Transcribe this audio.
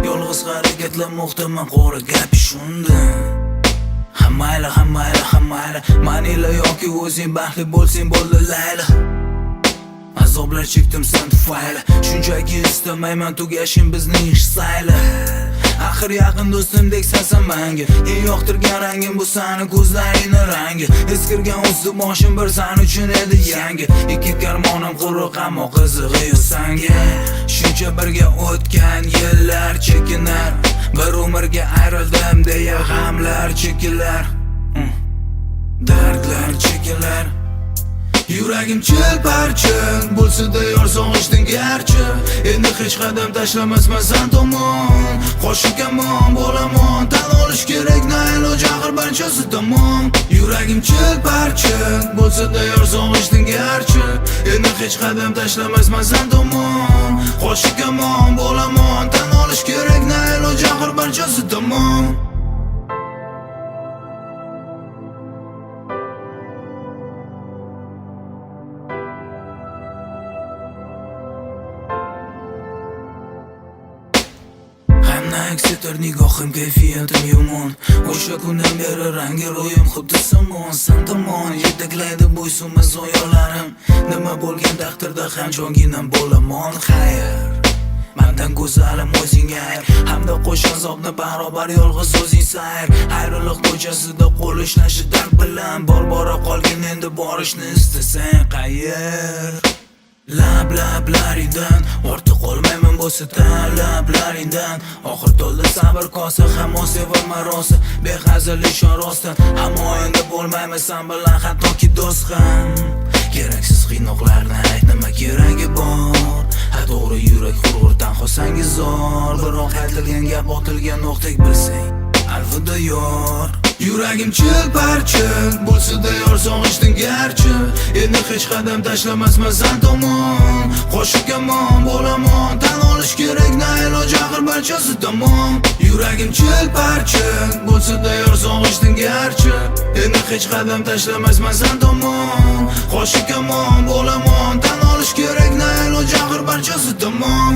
Yolg'iz harakatlanmoqdaman, qora gapi shunda. Hammayla manila yoki o'zing baxtli bo'lsang bo'ldi layla. Azoblar chekdim sen tufayli, shunchaki istamayman tugashing bizning ish sayli. Axir yaqin do'stimdek sensan menga, eng yoqtirgan rangim bu sani ko'zlaringning rangi. Eskirgan o'zdi boshim bir san uchun edi yangi. Ikki karmonim quruq ammo qizig'i yo'q senga. Shuncha birga o'tgan yillar chekinar, bir umrga ayrildim deya g'amlar chekilar, dardlar chekilar. Yuragim chil-parchin bo'lsa-da yor sog'ishding garchi. Endi hech qadam tashlamasman sen tomon. Qo'shiq kamon bo'laman, tan olish kerak na iloj, axir barchasi tamom. Yuragim chil-parchin bo'lsa-da yor sog'ishding garchi. Endi hech qadam tashlamasman sen tomon. Qo'shiq kamon bo'laman, tan olish kerak na iloj, axir barchasi tamom. Eksetar nigohim, kayfiyatim yomon. O'sha kundan beri rangi ro'yim xuddi somon. Sen tomon yetaklaydi bo'ysunmas oyoqlarim. Nima bo'lgan taqdirda ham jonginam bo'laman. Xayr, mendan go'zalim o'zing ayr, hamda qo'shan zobni barobar yolg'iz o'zing sayr. Ayriliq ko'chasida qo'l ishlashi dard bilan, bora qolgin endi borishni istasang qayer. Lablaringdan ortiq qolmayman bo'lsa talablaringdan. Oxir to'ldi sabr kosa, hamon sevilma rosa, behazil ishon rostdan. Ammo endi bo'lmayman sen bilan hattoki do'st ham. Keraksiz qiynoqlarni ayt, nima keragi bor? Ha to'g'ri, yurak hurg'urdan xosangiz zor. Biroq aytilgan gap otilgan o'qdek bilsang, alvida yor. Yuragim chil-parchin bo'lsa-da yor sog'ishding garchi. Endi hech qadam tashlamasman sen tomon. Qo'shiq kamon bo'laman, tan olish kerak na iloj, axir barchasi tamom. Yuragim chil-parchin bo'lsa-da yor sog'ishding garchi. Endi hech qadam tashlamasman sen tomon. Qo'shiq kamon bo'laman, tan olish kerak na iloj, axir barchasi tamom.